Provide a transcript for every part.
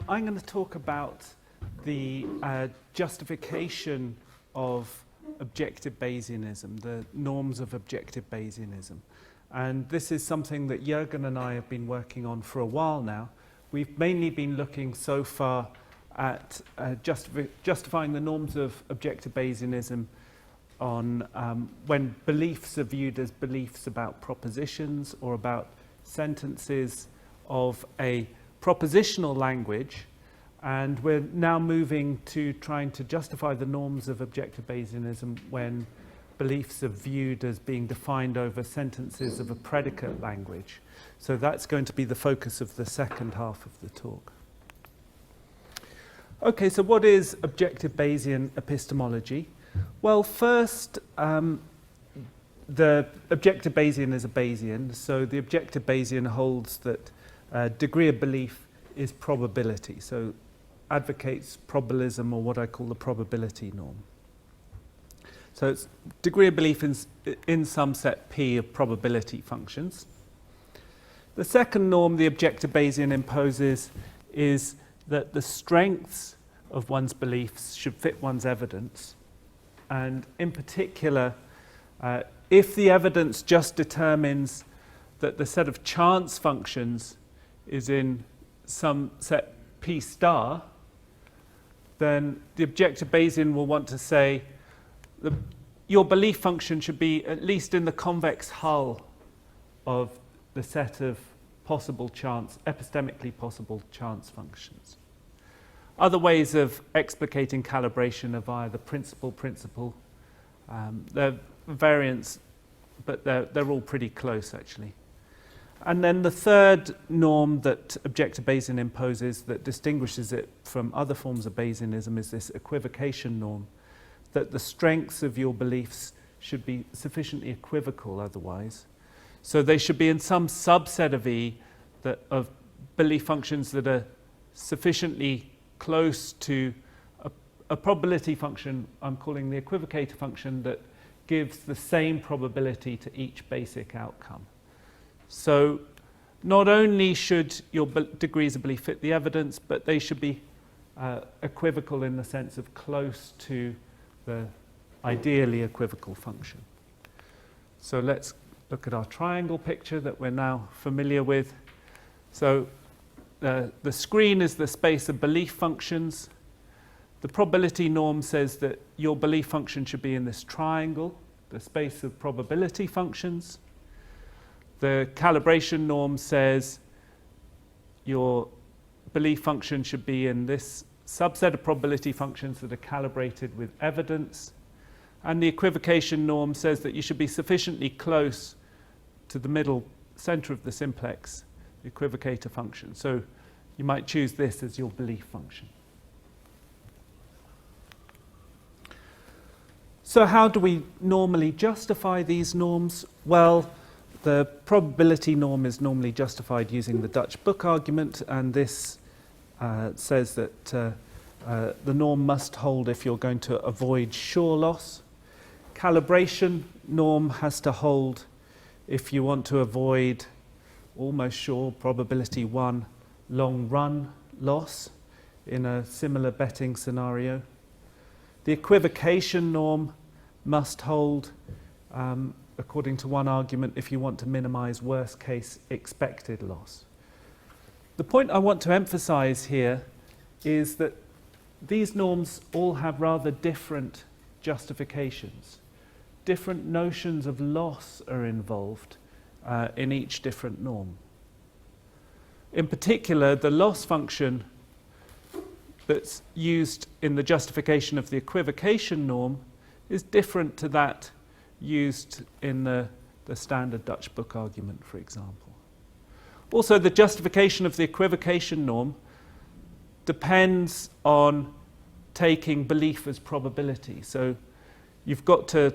I'm going to talk about the justification of objective Bayesianism, the norms of objective Bayesianism. And this is something that Jürgen and I have been working on for a while now. We've mainly been looking so far at justifying the norms of objective Bayesianism on when beliefs are viewed as beliefs about propositions or about sentences of a propositional language, and we're now moving to trying to justify the norms of objective Bayesianism when beliefs are viewed as being defined over sentences of a predicate language. So that's going to be the focus of the second half of the talk. Okay, so what is objective Bayesian epistemology? Well, first, the objective Bayesian is a Bayesian. So the objective Bayesian holds that degree of belief is probability. So advocates probabilism, or what I call the probability norm. So it's degree of belief in some set P of probability functions. The second norm the objective Bayesian imposes is that the strengths of one's beliefs should fit one's evidence. And in particular, if the evidence just determines that the set of chance functions is in some set P star, then the objective Bayesian will want to say that your belief function should be at least in the convex hull of the set of possible chance, epistemically possible chance functions. Other ways of explicating calibration are via the principle. They're variants, but they're all pretty close, actually. And then the third norm that objective Bayesian imposes that distinguishes it from other forms of Bayesianism is this equivocation norm, that the strengths of your beliefs should be sufficiently equivocal otherwise. So they should be in some subset of E of belief functions that are sufficiently close to a probability function I'm calling the equivocator function that gives the same probability to each basic outcome. So not only should your degrees of belief fit the evidence, but they should be equivocal in the sense of close to the ideally equivocal function. So let's look at our triangle picture that we're now familiar with. So the screen is the space of belief functions. The probability norm says that your belief function should be in this triangle, the space of probability functions. The calibration norm says your belief function should be in this subset of probability functions that are calibrated with evidence. And the equivocation norm says that you should be sufficiently close to the middle center of the simplex, the equivocator function. So you might choose this as your belief function. So how do we normally justify these norms? Well, the probability norm is normally justified using the Dutch book argument, and this says that the norm must hold if you're going to avoid sure loss. Calibration norm has to hold if you want to avoid almost sure probability 1 long run loss in a similar betting scenario. The equivocation norm must hold according to one argument if you want to minimize worst case expected loss. The point I want to emphasize here is that these norms all have rather different justifications. Different notions of loss are involved in each different norm. In particular, the loss function that's used in the justification of the equivocation norm is different to that used in the standard Dutch book argument, for example. Also, the justification of the equivocation norm depends on taking belief as probability. So you've got to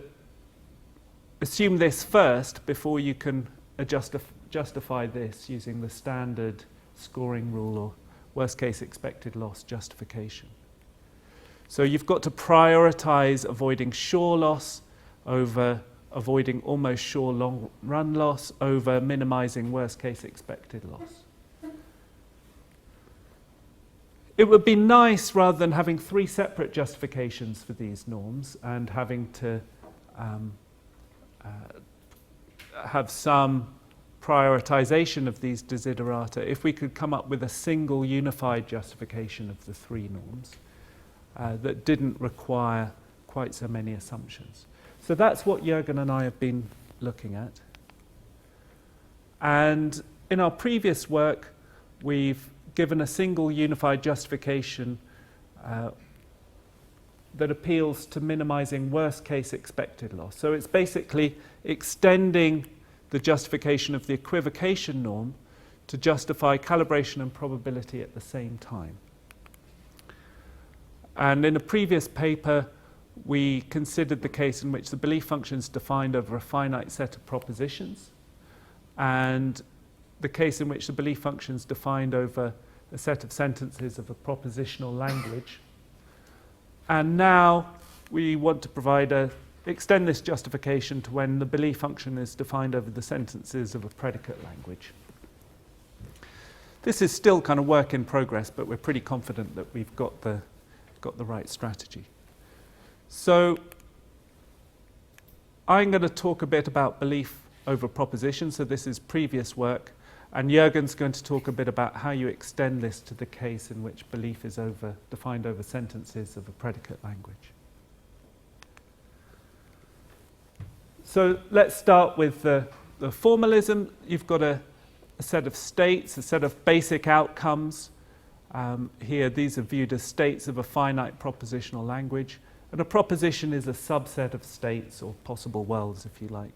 assume this first before you can justify this using the standard scoring rule or worst case expected loss justification. So you've got to prioritize avoiding sure loss over avoiding almost sure long run loss over minimizing worst case expected loss. it would be nice, rather than having 3 separate justifications for these norms and having to have some prioritization of these desiderata, if we could come up with a single unified justification of the 3 norms that didn't require quite so many assumptions. So that's what Jürgen and I have been looking at. And in our previous work, we've given a single unified justification that appeals to minimizing worst case expected loss. So it's basically extending the justification of the equivocation norm to justify calibration and probability at the same time. And in a previous paper, we considered the case in which the belief function is defined over a finite set of propositions, and the case in which the belief function is defined over a set of sentences of a propositional language. And now we want to extend this justification to when the belief function is defined over the sentences of a predicate language. This is still kind of work in progress, but we're pretty confident that we've got the right strategy. So I'm going to talk a bit about belief over proposition. So this is previous work. And Jürgen's going to talk a bit about how you extend this to the case in which belief is defined over sentences of a predicate language. So let's start with the formalism. You've got a set of states, a set of basic outcomes. Here, these are viewed as states of a finite propositional language. And a proposition is a subset of states, or possible worlds, if you like.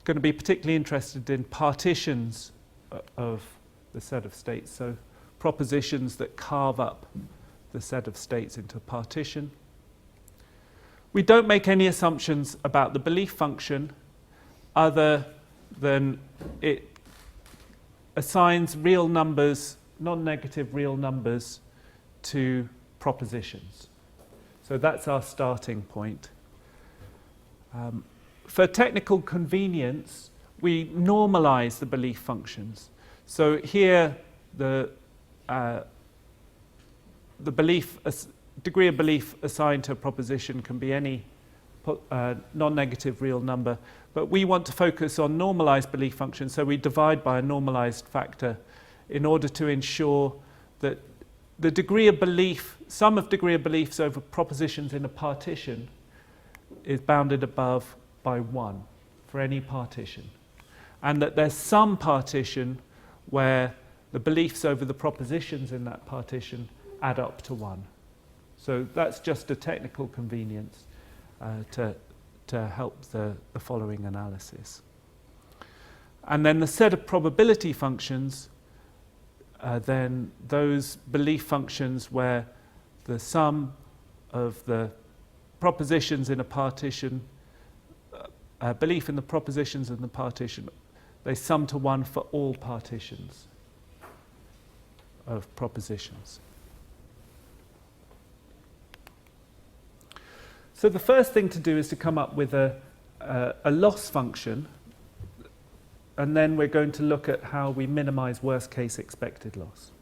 Going to be particularly interested in partitions of the set of states, so propositions that carve up the set of states into a partition. We don't make any assumptions about the belief function other than it assigns real numbers, non-negative real numbers, to propositions. So that's our starting point. For technical convenience, we normalize the belief functions. So here, the degree of belief assigned to a proposition can be any non-negative real number, but we want to focus on normalized belief functions, so we divide by a normalized factor in order to ensure that the degree of belief, sum of degree of beliefs over propositions in a partition is bounded above by 1 for any partition, and that there's some partition where the beliefs over the propositions in that partition add up to 1. So that's just a technical convenience to help the following analysis. And then the set of probability functions, then those belief functions where the sum of the propositions in a partition, belief in the propositions in the partition, they sum to 1 for all partitions of propositions. So the first thing to do is to come up with a loss function, and then we're going to look at how we minimize worst case expected loss.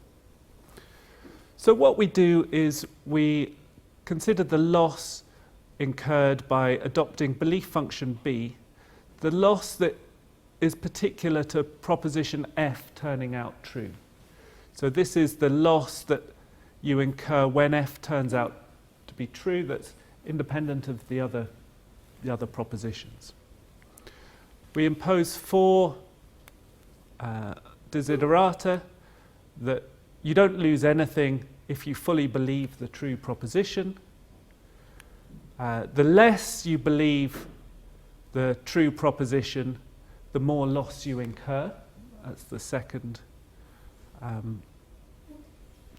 So what we do is we consider the loss incurred by adopting belief function B, the loss that is particular to proposition F turning out true. So this is the loss that you incur when F turns out to be true, that's independent of the other propositions. We impose 4 desiderata that you don't lose anything if you fully believe the true proposition. The less you believe the true proposition, the more loss you incur. That's the second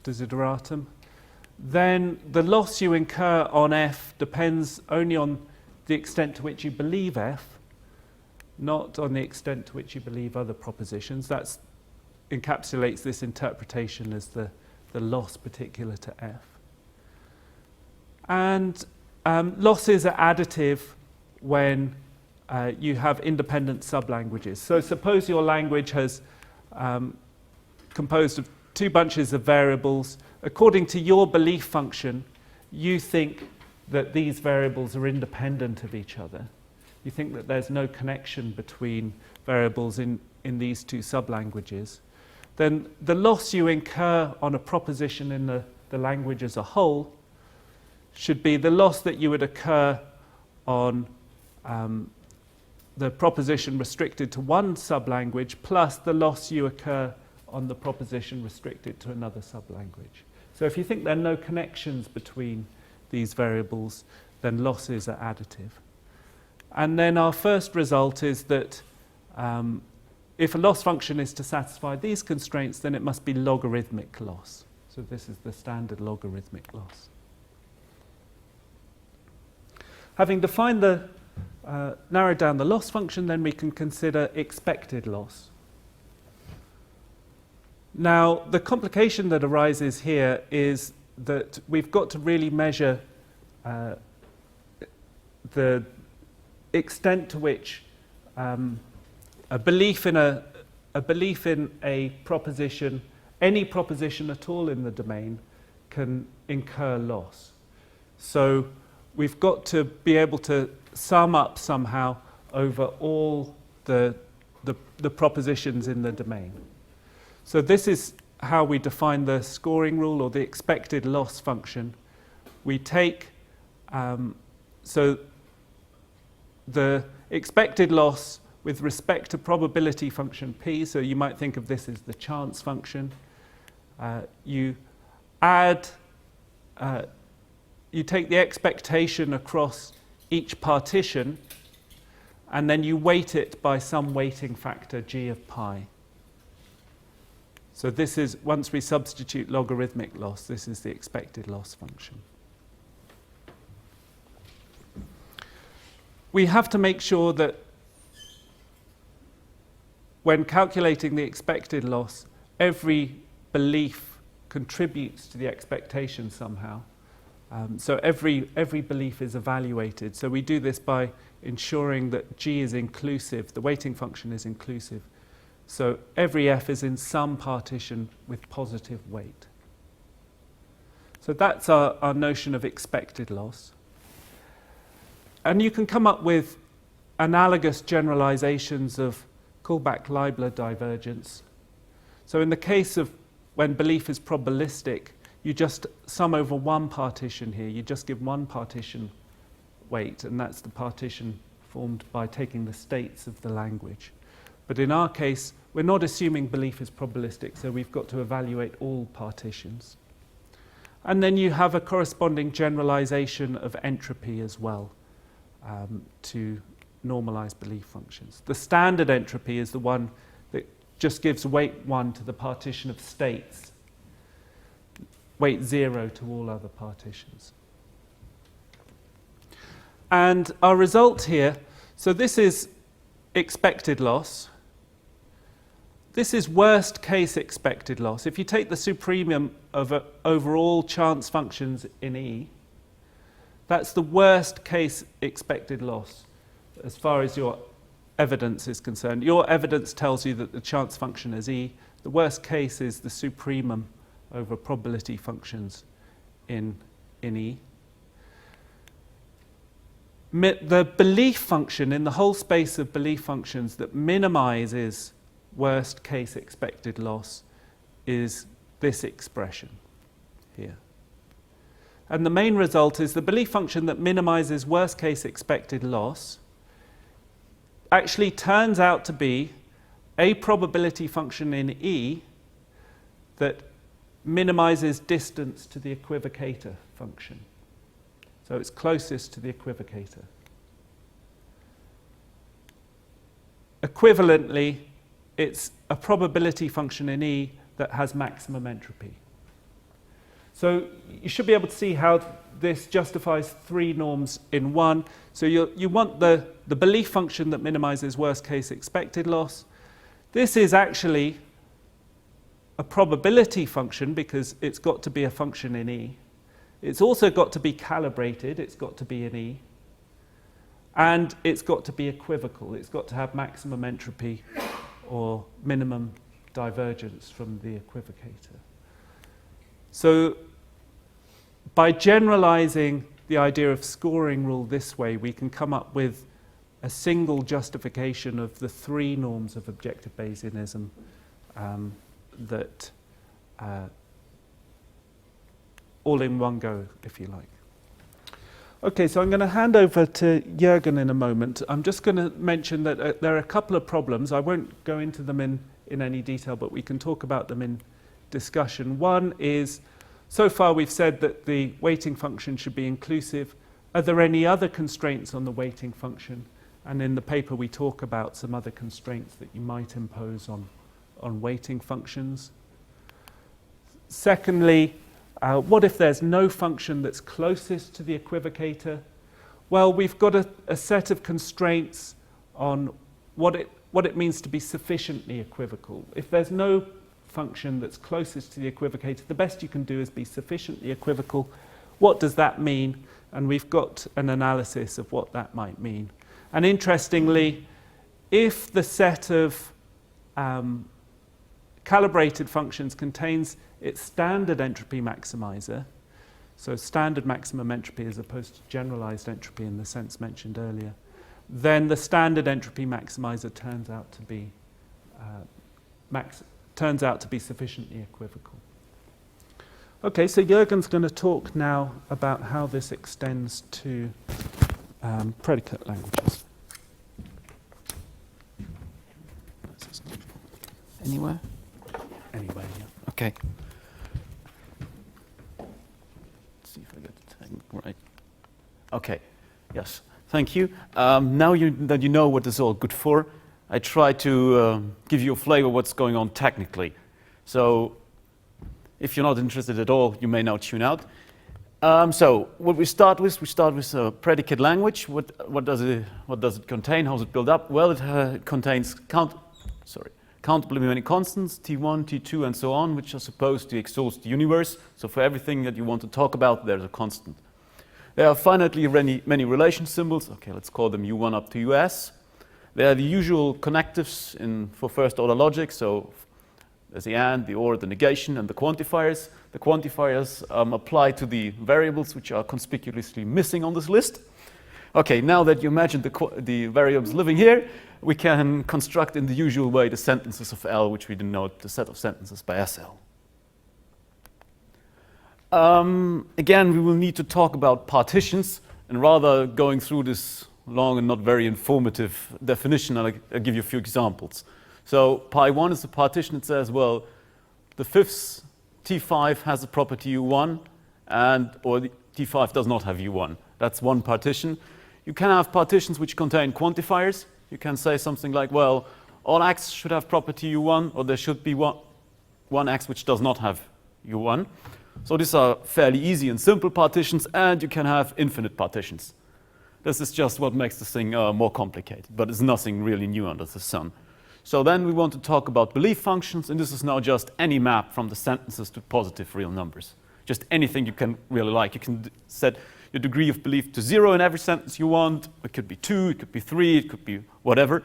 desideratum. Then the loss you incur on F depends only on the extent to which you believe F, not on the extent to which you believe other propositions. That encapsulates this interpretation as the loss particular to F. And losses are additive when you have independent sublanguages. So suppose your language has composed of two bunches of variables. According to your belief function, you think that these variables are independent of each other. You think that there's no connection between variables in these two sublanguages. Then the loss you incur on a proposition in the language as a whole should be the loss that you would occur on the proposition restricted to one sublanguage plus the loss you occur on the proposition restricted to another sublanguage. So if you think there are no connections between these variables, then losses are additive. And then our first result is that if a loss function is to satisfy these constraints, then it must be logarithmic loss. So this is the standard logarithmic loss. Having defined narrowed down the loss function, then we can consider expected loss. Now, the complication that arises here is that we've got to really measure the extent to which a belief in a proposition, any proposition at all in the domain, can incur loss. So we've got to be able to sum up somehow over all the propositions in the domain. So this is how we define the scoring rule or the expected loss function. We take, so the expected loss with respect to probability function p, so you might think of this as the chance function. You add, you take the expectation across each partition, and then you weight it by some weighting factor g of pi. So this is, once we substitute logarithmic loss, this is the expected loss function. We have to make sure that when calculating the expected loss, every belief contributes to the expectation somehow. So every belief is evaluated. So we do this by ensuring that g is inclusive, the weighting function is inclusive. So every f is in some partition with positive weight. So that's our notion of expected loss. And you can come up with analogous generalizations of Kullback-Leibler divergence. So in the case of when belief is probabilistic, you just sum over one partition here. You just give one partition weight, and that's the partition formed by taking the states of the language. But in our case, we're not assuming belief is probabilistic, so we've got to evaluate all partitions. And then you have a corresponding generalization of entropy as well to normalize belief functions. The standard entropy is the one that just gives weight 1 to the partition of states, weight 0 to all other partitions. And our result here, so this is expected loss. This is worst case expected loss. If you take the supremum of over all chance functions in E, that's the worst case expected loss as far as your evidence is concerned. Your evidence tells you that the chance function is E. The worst case is the supremum over probability functions in E. The belief function in the whole space of belief functions that minimizes worst case expected loss is this expression here. And the main result is the belief function that minimizes worst case expected loss actually turns out to be a probability function in E that minimizes distance to the equivocator function. So it's closest to the equivocator. Equivalently, it's a probability function in E that has maximum entropy. So you should be able to see how this justifies three norms in one. So you want the belief function that minimizes worst case expected loss. This is actually a probability function because it's got to be a function in E. It's also got to be calibrated, it's got to be in E. And it's got to be equivocal, it's got to have maximum entropy or minimum divergence from the equivocator. So by generalizing the idea of scoring rule this way, we can come up with a single justification of the three norms of objective Bayesianism that all in one go, if you like. Okay, so I'm going to hand over to Jürgen in a moment. I'm just going to mention that there are a couple of problems. I won't go into them in any detail, but we can talk about them in discussion. One is, so far we've said that the weighting function should be inclusive. Are there any other constraints on the weighting function? And in the paper we talk about some other constraints that you might impose on weighting functions. Secondly, what if there's no function that's closest to the equivocator? Well, we've got a set of constraints on what it means to be sufficiently equivocal. If there's no function that's closest to the equivocator, the best you can do is be sufficiently equivocal. What does that mean? And we've got an analysis of what that might mean. And interestingly, if the set of calibrated functions contains its standard entropy maximizer, so standard maximum entropy as opposed to generalized entropy in the sense mentioned earlier, then the standard entropy maximizer turns out to be sufficiently equivocal. Okay, so Jürgen's going to talk now about how this extends to predicate languages. Anywhere? Anyway, yeah. Okay. Let's see if I get the tag right. Okay. Yes. Thank you. Now that you know what this is all good for, I try to give you a flavor of what's going on technically. So, if you're not interested at all, you may now tune out. So, what we start with a predicate language. What does it contain? How does it build up? Well, it contains countably many constants, T1, T2, and so on, which are supposed to exhaust the universe. So for everything that you want to talk about, there's a constant. There are finitely many relation symbols. Okay, let's call them U1 up to US. There are the usual connectives for first-order logic. So there's the and, the or, the negation, and the quantifiers. The quantifiers apply to the variables which are conspicuously missing on this list. Okay, now that you imagine the variables living here, we can construct in the usual way the sentences of L, which we denote the set of sentences by SL. Again, we will need to talk about partitions, and rather going through this long and not very informative definition, I'll give you a few examples. So pi1 is a partition that says, well, the fifth T5 has the property U1, or the T5 does not have U1. That's one partition. You can have partitions which contain quantifiers. You can say something like, well, all x should have property U1, or there should be one x which does not have U1. So these are fairly easy and simple partitions, and you can have infinite partitions. This is just what makes this thing more complicated, but it's nothing really new under the sun. So then we want to talk about belief functions, and this is now just any map from the sentences to positive real numbers. Just anything you can really like. You can set your degree of belief to 0 in every sentence you want. It could be 2, it could be 3, it could be whatever.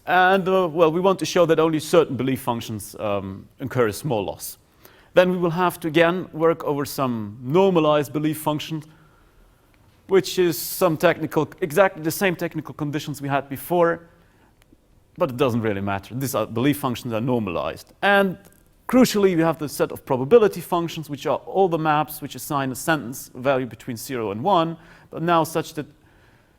And well, we want to show that only certain belief functions incur a small loss. Then we will have to again work over some normalized belief function, which is exactly the same technical conditions we had before, but it doesn't really matter. These belief functions are normalized. And crucially, we have the set of probability functions, which are all the maps which assign a sentence value between 0 and 1, but now such that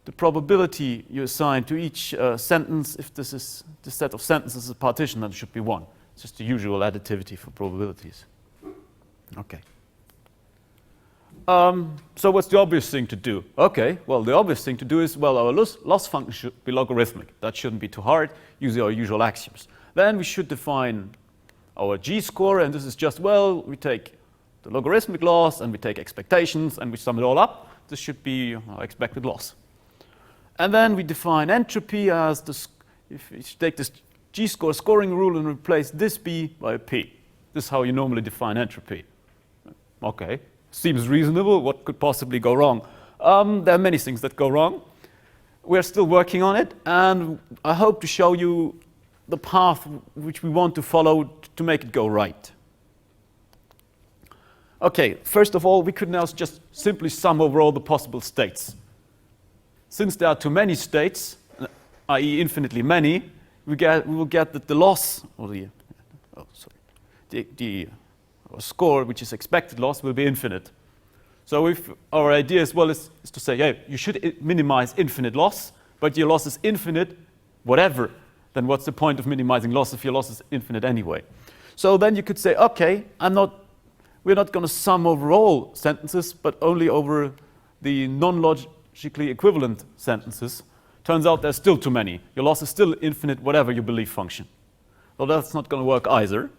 the probability you assign to each sentence, if this is the set of sentences is a partition, then it should be 1. It's just the usual additivity for probabilities. Okay. So what's the obvious thing to do? Okay, well, the obvious thing to do is, well, our loss function should be logarithmic. That shouldn't be too hard, using our usual axioms. Then we should define our g-score, and this is just, well, we take the logarithmic loss, and we take expectations, and we sum it all up. This should be our expected loss. And then we define entropy as if you take this g-score scoring rule and replace this b by a p. This is how you normally define entropy. Okay, seems reasonable. What could possibly go wrong? There are many things that go wrong. We're still working on it, and I hope to show you the path which we want to follow to make it go right. Okay, first of all, we could now just simply sum over all the possible states. Since there are too many states, i.e. infinitely many, we will get that the loss, or the score, which is expected loss, will be infinite. So if our idea as well is to say, yeah, you should minimize infinite loss, but your loss is infinite, whatever, then what's the point of minimizing loss if your loss is infinite anyway? So then you could say, okay, we're not going to sum over all sentences, but only over the non-logically equivalent sentences. Turns out there's still too many. Your loss is still infinite, whatever your belief function. Well, that's not going to work either.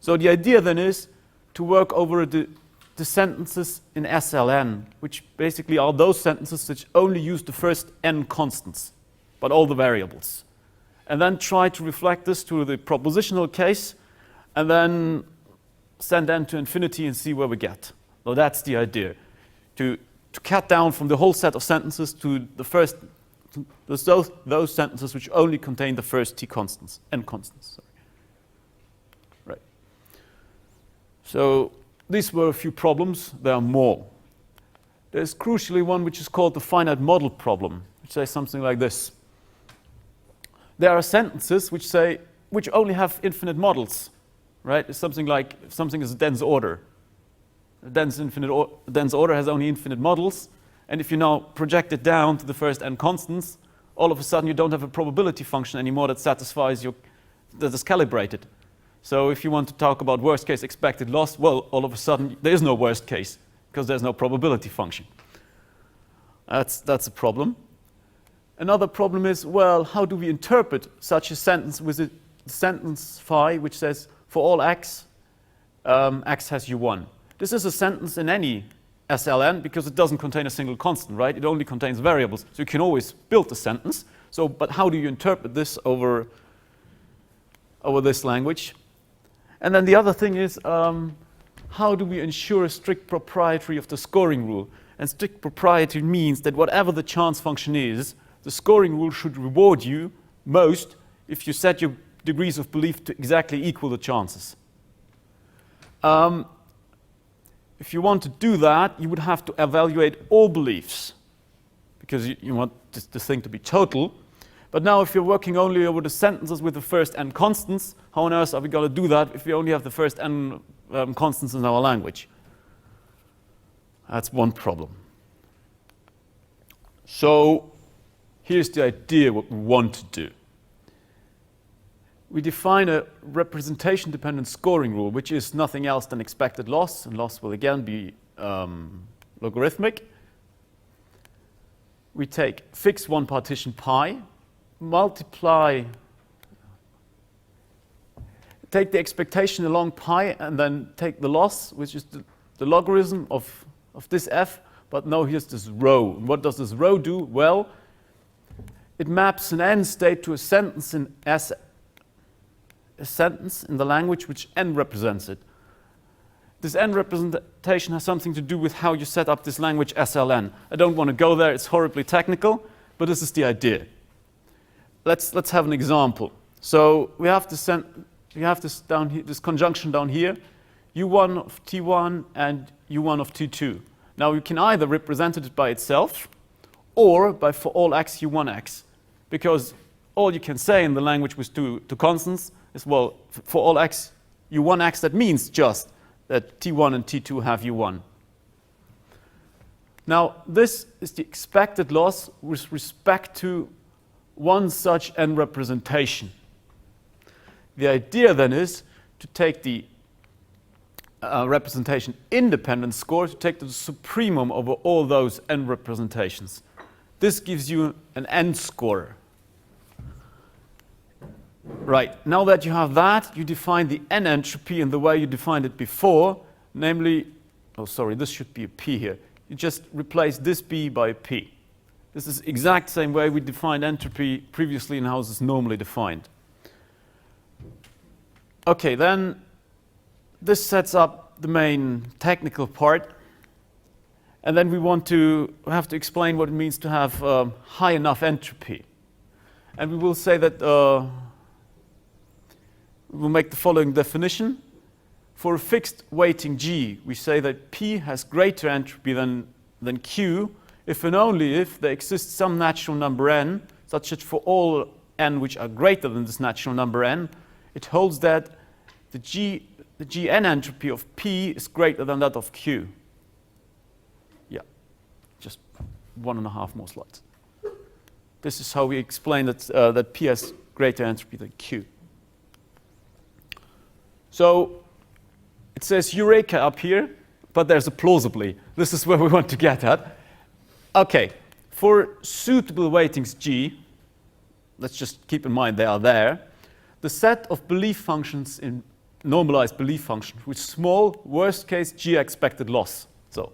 So the idea then is to work over the sentences in SLN, which basically are those sentences which only use the first n constants, but all the variables. And then try to reflect this to the propositional case, and then send n to infinity and see where we get. So that's the idea, to cut down from the whole set of sentences to the first, those sentences which only contain the first t constants, n constants. Sorry. Right. So these were a few problems. There are more. There's crucially one which is called the finite model problem, which says something like this. There are sentences which only have infinite models, right? It's something like if something is a dense order. A dense order has only infinite models, and if you now project it down to the first n constants, all of a sudden you don't have a probability function anymore that satisfies that is calibrated. So if you want to talk about worst case expected loss, well, all of a sudden there is no worst case because there's no probability function. That's a problem. Another problem is, well, how do we interpret such a sentence with a sentence phi which says for all x, x has u1. This is a sentence in any SLN because it doesn't contain a single constant, right? It only contains variables, so you can always build a sentence. So, but how do you interpret this over this language? And then the other thing is, how do we ensure strict propriety of the scoring rule? And strict propriety means that whatever the chance function is, the scoring rule should reward you most if you set your degrees of belief to exactly equal the chances. If you want to do that, you would have to evaluate all beliefs because you want this thing to be total. But now if you're working only over the sentences with the first n constants, how on earth are we going to do that if we only have the first n constants in our language? That's one problem. So here's the idea what we want to do. We define a representation-dependent scoring rule, which is nothing else than expected loss, and loss will again be logarithmic. We fix one partition pi, take the expectation along pi, and then take the loss, which is the logarithm of this f, but now here's this rho. And what does this rho do? Well, it maps an n state to a sentence in S, a sentence in the language which n represents it. This n representation has something to do with how you set up this language SLN. I don't want to go there, it's horribly technical, but this is the idea. Let's have an example. So we have this down here, this conjunction down here, u1 of t1 and u1 of t2. Now you can either represent it by itself or by for all x u1x, because all you can say in the language with two constants is, well, for all x u1x, that means just that t1 and t2 have u1. Now this is the expected loss with respect to one such n representation. The idea then is to take the representation independent score, to take the supremum over all those n representations. This gives you an n score. Right, now that you have that, you define the n entropy in the way you defined it before, namely, oh sorry, this should be a p here. You just replace this b by a p. This is the exact same way we defined entropy previously in how this is normally defined. Okay, then this sets up the main technical part. And then we have to explain what it means to have high enough entropy. And we will say that we'll make the following definition. For a fixed weighting G, we say that P has greater entropy than Q if and only if there exists some natural number n, such that for all n which are greater than this natural number n, it holds that the Gn entropy of P is greater than that of Q. Yeah, just 1.5 more slides. This is how we explain that P has greater entropy than Q. So it says Eureka up here, but there's a plausibly. This is where we want to get at. Okay, for suitable weightings G, let's just keep in mind they are there, the set of belief functions in normalized belief functions with small worst case G expected loss. So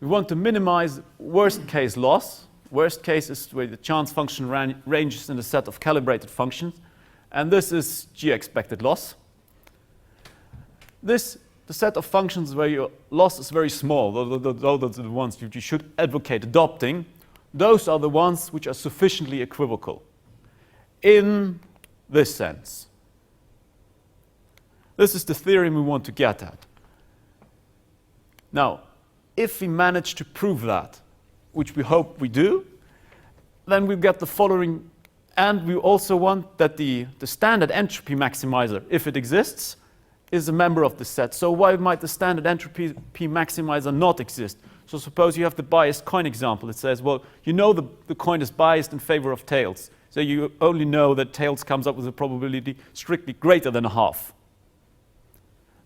we want to minimize worst case loss. Worst case is where the chance function ranges in a set of calibrated functions, and this is G expected loss. The set of functions where your loss is very small, those are the ones you should advocate adopting. Those are the ones which are sufficiently equivocal in this sense. This is the theorem we want to get at. Now, if we manage to prove that, which we hope we do, then we get the following, and we also want that the standard entropy maximizer, if it exists, is a member of the set. So why might the standard entropy P maximizer not exist? So suppose you have the biased coin example. It says, well, you know the coin is biased in favor of tails. So you only know that tails comes up with a probability strictly greater than 1/2.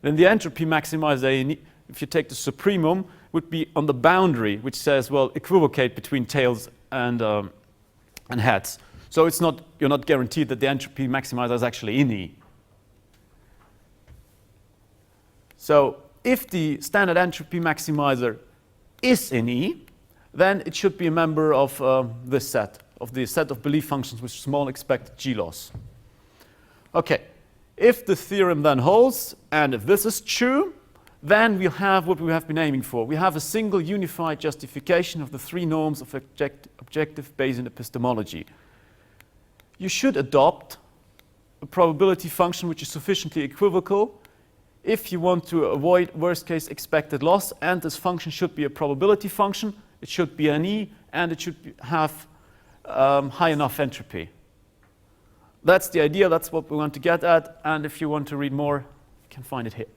Then the entropy maximizer, if you take the supremum, would be on the boundary, which says, well, equivocate between tails and heads. So you're not guaranteed that the entropy maximizer is actually in E. So if the standard entropy maximizer is in E, then it should be a member of this set, of the set of belief functions with small expected G loss. Okay, if the theorem then holds, and if this is true, then we'll have what we have been aiming for. We have a single unified justification of the 3 norms of objective Bayesian epistemology. You should adopt a probability function which is sufficiently equivocal if you want to avoid worst case expected loss, and this function should be a probability function, it should be an E, and it should have high enough entropy. That's the idea, that's what we want to get at, and if you want to read more, you can find it here.